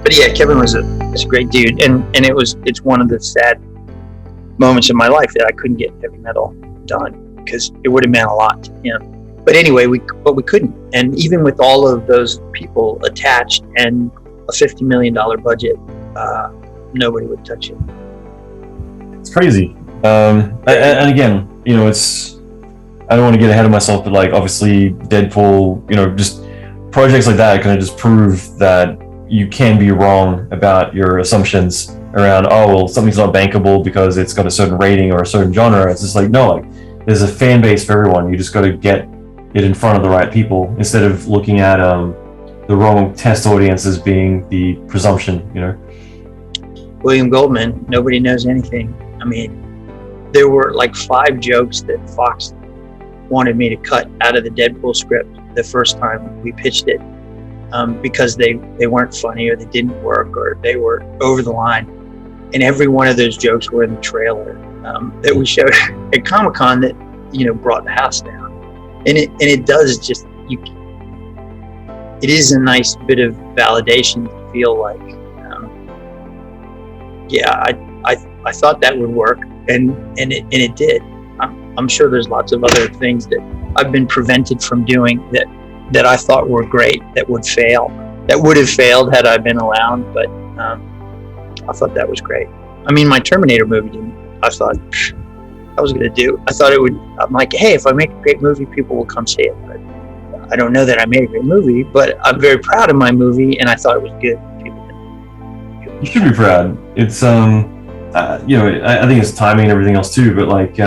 But yeah, Kevin was a great dude, and it's one of the sad moments in my life that I couldn't get heavy metal done, because it would have meant a lot to him. But anyway, we couldn't, and even with all of those people attached and a $50 million budget, nobody would touch it. It's crazy. And again, it's, I don't want to get ahead of myself, but like obviously Deadpool, just projects like that kind of just prove that you can be wrong about your assumptions around, oh, well, something's not bankable because it's got a certain rating or a certain genre. It's just like, no, like there's a fan base for everyone. You just got to get it in front of the right people instead of looking at the wrong test audience as being the presumption, William Goldman, nobody knows anything. I mean, there were like 5 jokes that Fox wanted me to cut out of the Deadpool script the first time we pitched it, because they weren't funny, or they didn't work, or they were over the line. And every one of those jokes were in the trailer that we showed at Comic-Con that, brought the house down. And it does just, it is a nice bit of validation to feel like, I thought that would work, and it did. I'm sure there's lots of other things that I've been prevented from doing that I thought were great, that would have failed had I been allowed, but I thought that was great. I mean, my Terminator movie I thought I was going to do. I thought it would, I'm like, hey, if I make a great movie, people will come see it. But I don't know that I made a great movie, but I'm very proud of my movie, and I thought it was good. You should be proud. It's, I think it's timing and everything else too, but like,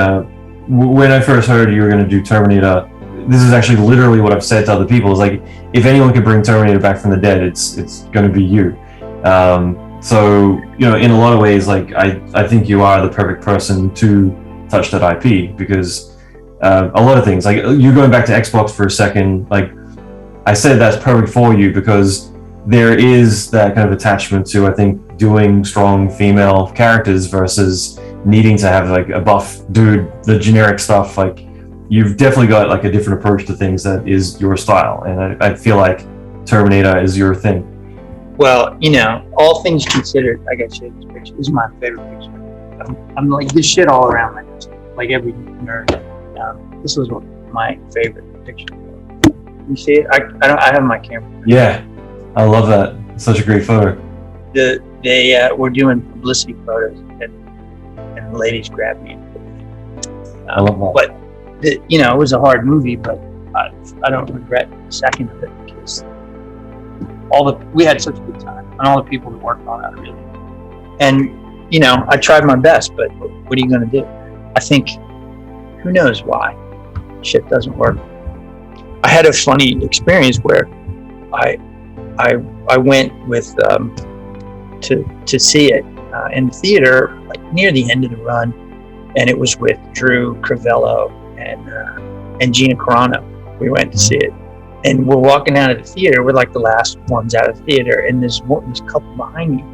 when I first heard you were going to do Terminator, this is actually literally what I've said to other people, is like, if anyone could bring Terminator back from the dead, it's going to be you. So, in a lot of ways, like, I think you are the perfect person to touch that IP, because a lot of things, like you going back to Xbox for a second, like I said, that's perfect for you because there is that kind of attachment to, I think, doing strong female characters versus needing to have like a buff dude, the generic stuff. Like, you've definitely got like a different approach to things that is your style, and I feel like Terminator is your thing. Well, all things considered, I gotta show you this picture. This is my favorite picture. I'm like, this shit all around my house, like every nerd. This was my favorite picture. You see it? I have my camera. Yeah, I love that. It's such a great photo. They were doing publicity photos, and the ladies grabbed me. I love that. But it was a hard movie, but I don't regret a second of it, because we had such a good time, and all the people that worked on it, really. And I tried my best, but what are you going to do? I think, who knows why shit doesn't work. I had a funny experience where I went with to see it in the theater, like near the end of the run, and it was with Drew Crivello and Gina Carano. We went to see it, and we're walking out of the theater. We're like the last ones out of the theater, and this couple behind me.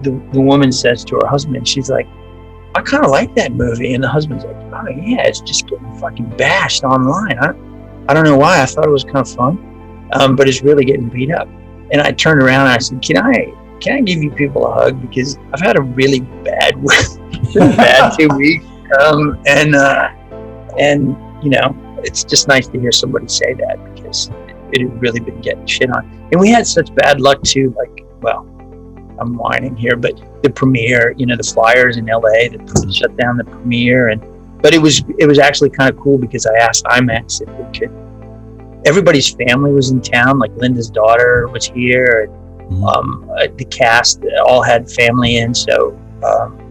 The woman says to her husband, she's like, I kind of like that movie. And the husband's like, oh yeah, it's just getting fucking bashed online. I don't know why. I thought it was kind of fun, but it's really getting beat up. And I turned around and I said, can I give you people a hug? Because I've had a really bad 2 weeks. And it's just nice to hear somebody say that, because it had really been getting shit on. And we had such bad luck too, like, well, I'm whining here, but the premiere, the flyers in LA that shut down the premiere, but it was actually kind of cool, because I asked IMAX if we could. Everybody's family was in town, like Linda's daughter was here, and the cast all had family in, so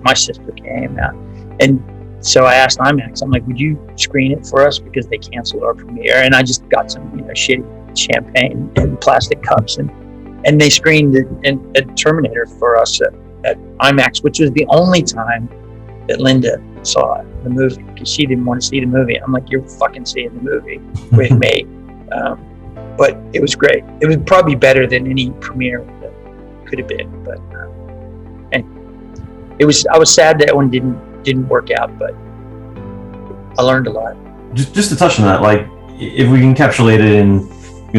my sister came out, and so I asked IMAX, I'm like, would you screen it for us, because they canceled our premiere, and I just got some shitty champagne and plastic cups, and they screened it at Terminator for us at IMAX, which was the only time that Linda saw the movie, because she didn't want to see the movie. I'm like, you're fucking seeing the movie with me. But it was great. It was probably better than any premiere that could have been. But and I was sad that one didn't work out, but I learned a lot. Just to touch on that, like, if we encapsulate it in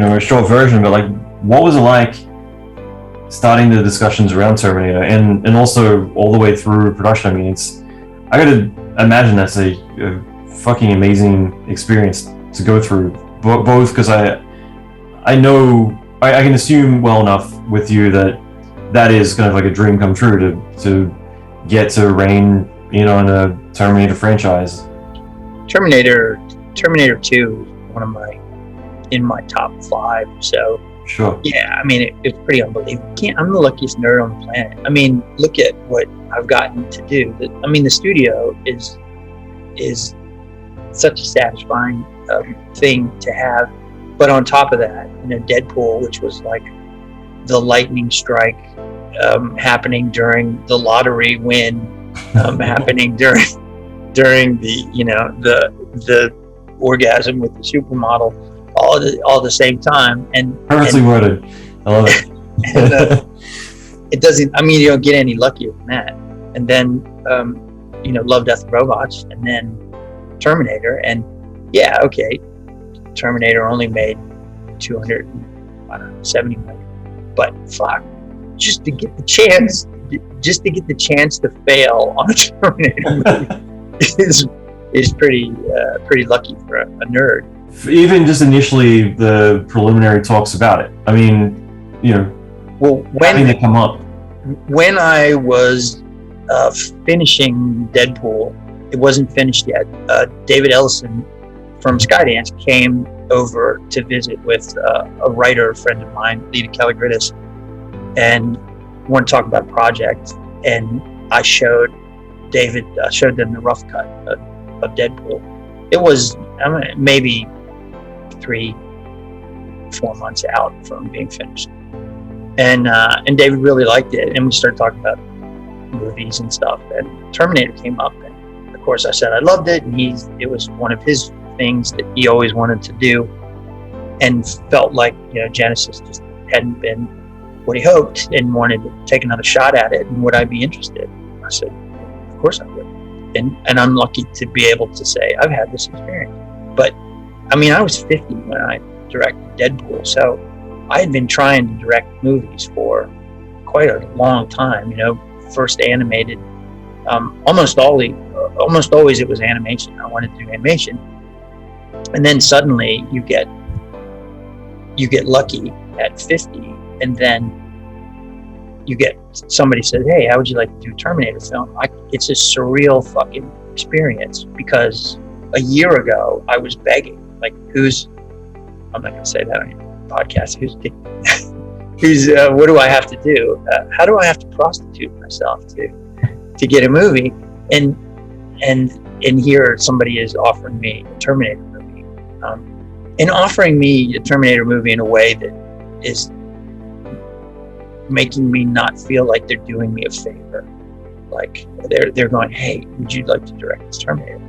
a short version, but like, what was it like starting the discussions around Terminator, and also all the way through production. I mean, I gotta imagine that's a fucking amazing experience to go through, both because I know I can assume well enough with you that is kind of like a dream come true to get to reign, you know, in a Terminator franchise. Terminator 2, in my top 5. So sure. Yeah, I mean, it's pretty unbelievable. I'm the luckiest nerd on the planet. I mean, look at what I've gotten to do. I mean, the studio is such a satisfying thing to have. But on top of that, you know, Deadpool, which was like the lightning strike happening during the lottery win, happening during the, you know, the orgasm with the supermodel, all the same time, and perfectly worded. I love it. And, it doesn't. I mean, you don't get any luckier than that. And then, you know, Love, Death, and Robots, and then Terminator, and yeah, okay, Terminator only made 270 million, but fuck, just to get the chance to fail on a Terminator movie is pretty lucky for a nerd. Even just initially, the preliminary talks about it. I mean, you know, well, having to come up. When I was finishing Deadpool, it wasn't finished yet. David Ellison from Skydance came over to visit with a writer friend of mine, Lita Kalligridis, and wanted to talk about a project. And I showed them the rough cut of Deadpool. It was maybe 3-4 months out from being finished, and David really liked it, and we started talking about movies and stuff, and Terminator came up, and of course I said I loved it, and it was one of his things that he always wanted to do, and felt like, you know, Genesis just hadn't been what he hoped, and wanted to take another shot at it, and would I be interested? I said, of course I would, and I'm lucky to be able to say I've had this experience. But I mean, I was 50 when I directed Deadpool, so I had been trying to direct movies for quite a long time. You know, first animated, almost always it was animation. I wanted to do animation, and then suddenly you get lucky at 50, and then you get somebody said, "Hey, how would you like to do a Terminator film?" It's a surreal fucking experience, because a year ago I was begging. Like, I'm not going to say that on your podcast. What do I have to do? How do I have to prostitute myself to get a movie? And here somebody is offering me a Terminator movie, and offering me a Terminator movie in a way that is making me not feel like they're doing me a favor. Like they're going, "Hey, would you like to direct this Terminator?"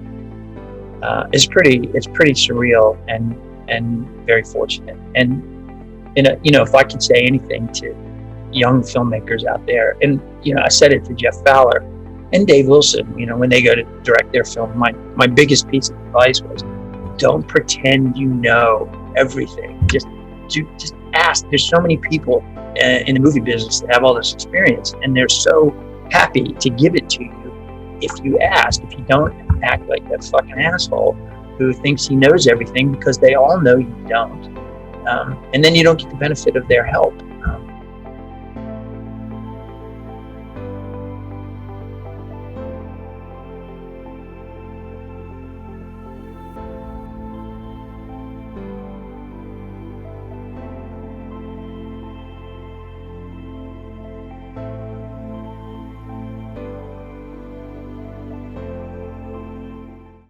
It's pretty surreal and very fortunate. And you know, if I could say anything to young filmmakers out there, and you know, I said it to Jeff Fowler and Dave Wilson, you know, when they go to direct their film, my biggest piece of advice was, don't pretend you know everything. Just ask. There's so many people in the movie business that have all this experience, and they're so happy to give it to you if you ask. If you don't act like that fucking asshole who thinks he knows everything, because they all know you don't, and then you don't get the benefit of their help.